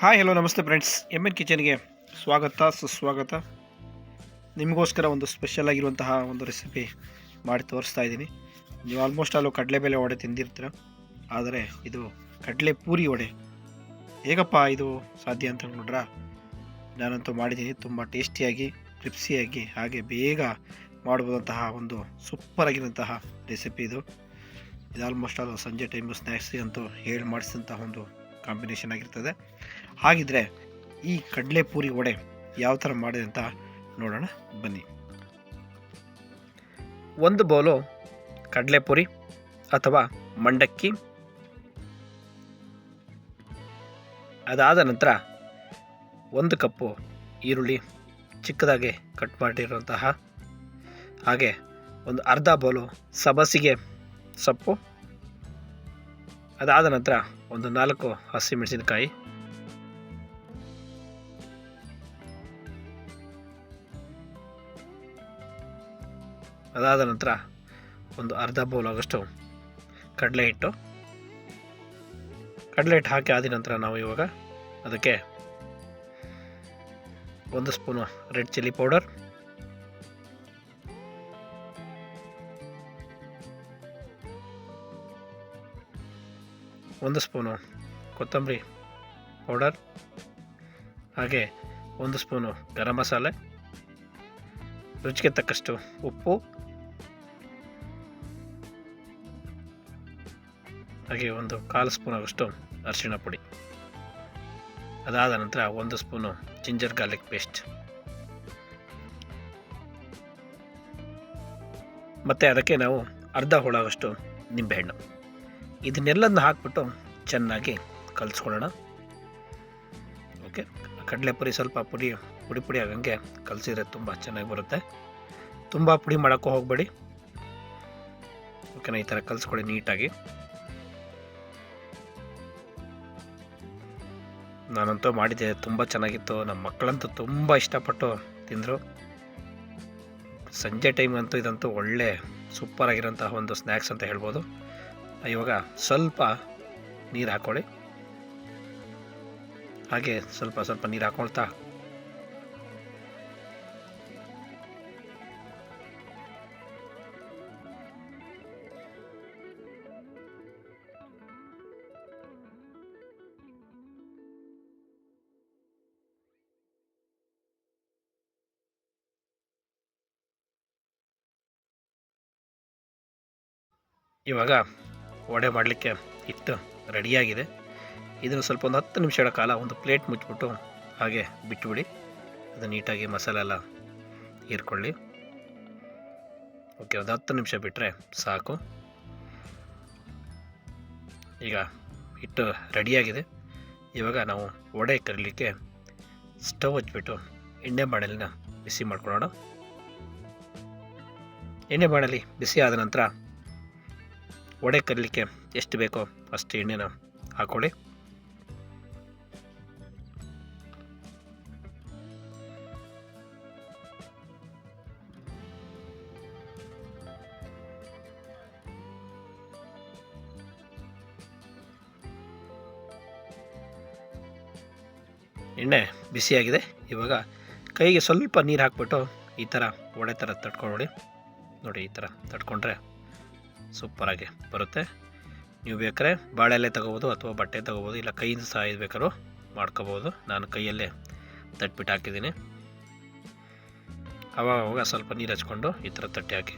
Hi hello ನಮಸ್ತೆ friends, M N ಕಿಚನ್ಗೆ ಸ್ವಾಗತ ಸುಸ್ವಾಗತ. ನಿಮಗೋಸ್ಕರ ಒಂದು ಸ್ಪೆಷಲ್ ಆಗಿರುವಂತಹ ಒಂದು ರೆಸಿಪಿ ಮಾಡಿ ತೋರಿಸ್ತಾ ಇದ್ದೀನಿ. ನೀವು ಆಲ್ಮೋಸ್ಟ್ ಅಲ್ಲೂ ಕಡಲೆಬೇಳೆ ವಡೆ ತಿಂದಿರ್ತೀರ, ಆದರೆ ಇದು ಕಡಲೆ ಪೂರಿ ವಡೆ ಹೇಗಪ್ಪ ಇದು ಸಾಧ್ಯ ಅಂತ ನೋಡ್ರಾ, ನಾನಂತೂ ಮಾಡಿದ್ದೀನಿ. ತುಂಬ ಟೇಸ್ಟಿಯಾಗಿ, ಕ್ರಿಪ್ಸಿಯಾಗಿ, ಹಾಗೆ ಬೇಗ ಮಾಡ್ಬೋದಂತಹ ಒಂದು ಸೂಪರ್ ಆಗಿರುವಂತಹ ರೆಸಿಪಿ ಇದು ಆಲ್ಮೋಸ್ಟ್ ಅಲ್ಲೂ ಸಂಜೆ ಟೈಮು ಸ್ನ್ಯಾಕ್ಸಿಗೆ ಅಂತೂ ಹೇಳಿ ಮಾಡಿಸಿದಂತಹ ಒಂದು ಕಾಂಬಿನೇಷನ್ ಆಗಿರ್ತದೆ. ಹಾಗಿದ್ರೆ ಈ ಕಡಲೆ ಪೂರಿ ವಡೆ ಯಾವ ಥರ ಮಾಡಿದೆ ಅಂತ ನೋಡೋಣ ಬನ್ನಿ. ಒಂದು ಬೌಲು ಕಡಲೆಪುರಿ ಅಥವಾ ಮಂಡಕ್ಕಿ, ಅದಾದ ನಂತರ 1 ಕಪ್ಪು ಈರುಳ್ಳಿ ಚಿಕ್ಕದಾಗಿ ಕಟ್ ಮಾಡಿರುವಂತಹ, ಹಾಗೆ ಒಂದು ಅರ್ಧ ಬೌಲು ಸಬಸಿಗೆ ಸೊಪ್ಪು, ಅದಾದ ನಂತರ ಒಂದು 4 ಹಸಿಮೆಣಸಿನಕಾಯಿ, ಅದಾದ ನಂತರ ಒಂದು ಅರ್ಧ ಬೌಲ್ ಆಗೋಷ್ಟು ಕಡಲೆ ಹಿಟ್ಟು ಹಾಕಿ ಆದ ನಂತರ ನಾವು ಇವಾಗ ಅದಕ್ಕೆ 1 ಸ್ಪೂನು ರೆಡ್ ಚಿಲ್ಲಿ ಪೌಡರ್, ಒಂದು ಸ್ಪೂನು ಕೊತ್ತಂಬರಿ ಪೌಡರ್, ಹಾಗೆ 1 ಸ್ಪೂನು ಗರಂ ಮಸಾಲೆ, ರುಚಿಗೆ ತಕ್ಕಷ್ಟು ಉಪ್ಪು, ಹಾಗೆ ಒಂದು 1/4 ಸ್ಪೂನ್ ಆಗೋಷ್ಟು ಅರಿಶಿಣ ಪುಡಿ, ಅದಾದ ನಂತರ 1 ಸ್ಪೂನು ಜಿಂಜರ್ ಗಾರ್ಲಿಕ್ ಪೇಸ್ಟ್, ಮತ್ತು ಅದಕ್ಕೆ ನಾವು ಅರ್ಧ ಹೋಳಾಗೋಷ್ಟು ನಿಂಬೆಹಣ್ಣು, ಇದನ್ನೆಲ್ಲದನ್ನ ಹಾಕ್ಬಿಟ್ಟು ಚೆನ್ನಾಗಿ ಕಲಿಸ್ಕೊಳ್ಳೋಣ. ಓಕೆ, ಕಡಲೆಪುರಿ ಸ್ವಲ್ಪ ಪುಡಿ ಆಗಂಗೆ ಕಲಸಿದ್ರೆ ತುಂಬ ಚೆನ್ನಾಗಿ ಬರುತ್ತೆ. ತುಂಬ ಪುಡಿ ಮಾಡೋಕ್ಕೂ ಹೋಗಬೇಡಿ. ಓಕೆನಾ, ಈ ಥರ ಕಲಿಸ್ಕೊಳ್ಳಿ ನೀಟಾಗಿ. ನಾನಂತೂ ಮಾಡಿದ್ದೆ, ತುಂಬ ಚೆನ್ನಾಗಿತ್ತು. ನಮ್ಮ ಮಕ್ಕಳಂತೂ ತುಂಬ ಇಷ್ಟಪಟ್ಟು ತಿಂದರು. ಸಂಜೆ ಟೈಮ್ ಅಂತೂ ಇದಂತೂ ಒಳ್ಳೆ ಸೂಪರ್ ಆಗಿರೋಂತಹ ಒಂದು ಸ್ನ್ಯಾಕ್ಸ್ ಅಂತ ಹೇಳ್ಬೋದು. ಇವಾಗ ಸ್ವಲ್ಪ ನೀರು ಹಾಕ್ಕೊಳ್ಳಿ, ಹಾಗೆ ಸ್ವಲ್ಪ ನೀರು ಹಾಕ್ಕೊಳ್ತಾ ಇವಾಗ ವಡೆ ಮಾಡಲಿಕ್ಕೆ ಹಿಟ್ಟು ರೆಡಿಯಾಗಿದೆ. ಇದನ್ನು ಸ್ವಲ್ಪ ಒಂದು 10 ನಿಮಿಷಗಳ ಕಾಲ ಒಂದು ಪ್ಲೇಟ್ ಮುಚ್ಚಿಬಿಟ್ಟು ಹಾಗೆ ಬಿಟ್ಟುಬಿಡಿ. ಅದು ನೀಟಾಗಿ ಮಸಾಲೆ ಎಲ್ಲ ಹೀರ್ಕೊಳ್ಳಿ. ಓಕೆ, ಒಂದು 10 ನಿಮಿಷ ಬಿಟ್ಟರೆ ಸಾಕು. ಈಗ ಹಿಟ್ಟು ರೆಡಿಯಾಗಿದೆ. ಇವಾಗ ನಾವು ವಡೆ ಕರೀಲಿಕ್ಕೆ ಸ್ಟವ್ ಹಚ್ಬಿಟ್ಟು ಎಣ್ಣೆ ಬಾಣಲಿನ ಬಿಸಿ ಮಾಡ್ಕೊಳ್ಳೋಣ. ಎಣ್ಣೆ ಬಾಣಲಿ ಬಿಸಿ ಆದ ನಂತರ ವಡೆ ಕರೀಲಿಕ್ಕೆ ಎಷ್ಟು ಬೇಕೋ ಅಷ್ಟು ಎಣ್ಣೆನ ಹಾಕ್ಕೊಳ್ಳಿ. ಎಣ್ಣೆ ಬಿಸಿಯಾಗಿದೆ. ಇವಾಗ ಕೈಗೆ ಸ್ವಲ್ಪ ನೀರು ಹಾಕ್ಬಿಟ್ಟು ಈ ಥರ ವಡೆ ಥರ ತಟ್ಕೊಳ್ಳಿ. ನೋಡಿ, ಈ ಥರ ತಟ್ಕೊಂಡ್ರೆ ಸೂಪರಾಗಿ ಬರುತ್ತೆ. ನೀವು ಬೇಕಾದ್ರೆ ಬಾಳೆ ಎಲೆ ತಗೋಬೋದು ಅಥವಾ ಬಟ್ಟೆ ತಗೋಬೋದು, ಇಲ್ಲ ಕೈಯಿಂದ ಸಹ ಇದು ಬೇಕಾದ್ರೂ ಮಾಡ್ಕೋಬೋದು. ನಾನು ಕೈಯಲ್ಲೇ ತಟ್ಬಿಟ್ಟು ಹಾಕಿದ್ದೀನಿ. ಅವಾಗ ಸ್ವಲ್ಪ ನೀರು ಹಚ್ಕೊಂಡು ಈ ಥರ ತಟ್ಟೆ ಹಾಕಿ.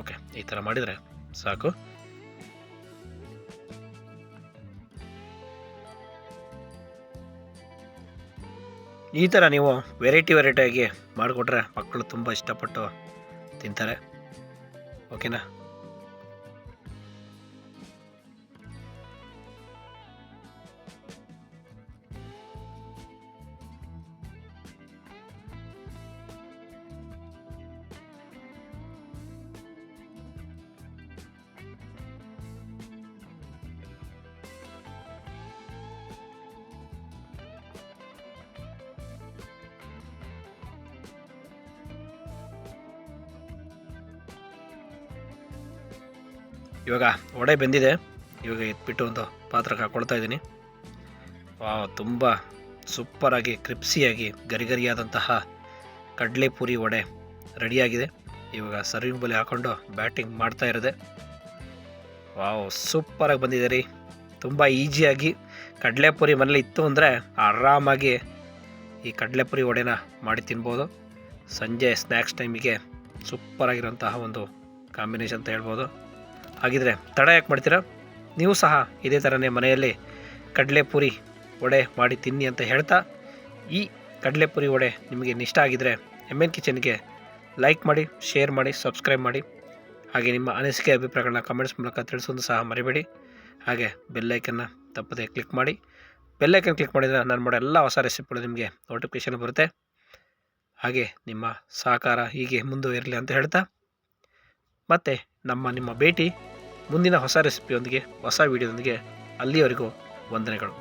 ಓಕೆ, ಈ ಥರ ಮಾಡಿದರೆ ಸಾಕು. ಈ ಥರ ನೀವು ವೆರೈಟಿಯಾಗಿ ಮಾಡಿಕೊಟ್ರೆ ಮಕ್ಕಳು ತುಂಬ ಇಷ್ಟಪಟ್ಟು ತಿಂತಾರೆ. ಓಕೆನಾ? ಇವಾಗ ವಡೆ ಬೆಂದಿದೆ. ಇವಾಗ ಎತ್ಬಿಟ್ಟು ಒಂದು ಪಾತ್ರಕ್ಕೆ ಹಾಕ್ಕೊಳ್ತಾ ಇದ್ದೀನಿ. ತುಂಬ ಸೂಪರಾಗಿ ಕ್ರಿಪ್ಸಿಯಾಗಿ ಗರಿಗರಿಯಾದಂತಹ ಕಡಲೆಪುರಿ ವಡೆ ರೆಡಿಯಾಗಿದೆ. ಇವಾಗ ಸರ್ವಿಂಗ್ ಬೌಲ್ ಹಾಕ್ಕೊಂಡು ಬ್ಯಾಟಿಂಗ್ ಮಾಡ್ತಾ ಇರೋದೆ. ಸೂಪರಾಗಿ ಬಂದಿದೆ ರೀ. ತುಂಬ ಈಸಿಯಾಗಿ ಕಡಲೆಪುರಿ ಮನೇಲಿ ಇತ್ತು ಅಂದರೆ ಆರಾಮಾಗಿ ಈ ಕಡಲೆಪುರಿ ವಡೆನ ಮಾಡಿ ತಿನ್ಬೋದು. ಸಂಜೆ ಸ್ನ್ಯಾಕ್ಸ್ ಟೈಮಿಗೆ ಸೂಪರಾಗಿರೋಂತಹ ಒಂದು ಕಾಂಬಿನೇಷನ್ ಅಂತ ಹೇಳ್ಬೋದು. ಹಾಗಿದ್ರೆ ತಡ ಯಾಕೆ ಮಾಡ್ತೀರಾ? ನೀವು ಸಹ ಇದೇ ಥರನೇ ಮನೆಯಲ್ಲಿ ಕಡಲೆಪುರಿ ವಡೆ ಮಾಡಿ ತಿನ್ನಿ ಅಂತ ಹೇಳ್ತಾ, ಈ ಕಡಲೆಪುರಿ ವಡೆ ನಿಮಗೆ ಇಷ್ಟ ಆಗಿದರೆ MN ಕಿಚನ್ಗೆ ಲೈಕ್ ಮಾಡಿ, ಶೇರ್ ಮಾಡಿ, ಸಬ್ಸ್ಕ್ರೈಬ್ ಮಾಡಿ. ಹಾಗೆ ನಿಮ್ಮ ಅನಿಸಿಕೆ ಅಭಿಪ್ರಾಯಗಳನ್ನ ಕಮೆಂಟ್ಸ್ ಮೂಲಕ ತಿಳಿಸೋದು ಸಹ ಮರಿಬೇಡಿ. ಹಾಗೆ ಬೆಲ್ಲೈಕನ್ನ ತಪ್ಪದೆ ಕ್ಲಿಕ್ ಮಾಡಿ. ಬೆಲ್ಲೈಕನ್ ಕ್ಲಿಕ್ ಮಾಡಿದರೆ ನಾನು ಮಾಡೋ ಎಲ್ಲ ಹೊಸ ರೆಸಿಪಿಗಳು ನಿಮಗೆ ನೋಟಿಫಿಕೇಷನ್ ಬರುತ್ತೆ. ಹಾಗೆ ನಿಮ್ಮ ಸಹಕಾರ ಹೀಗೆ ಮುಂದುವರಿರಲಿ ಅಂತ ಹೇಳ್ತಾ, ಮತ್ತು ನಿಮ್ಮ ಭೇಟಿ ಮುಂದಿನ ಹೊಸ ರೆಸಿಪಿಯೊಂದಿಗೆ, ಹೊಸ ವಿಡಿಯೋದೊಂದಿಗೆ. ಅಲ್ಲಿಯವರೆಗೂ ವಂದನೆಗಳು.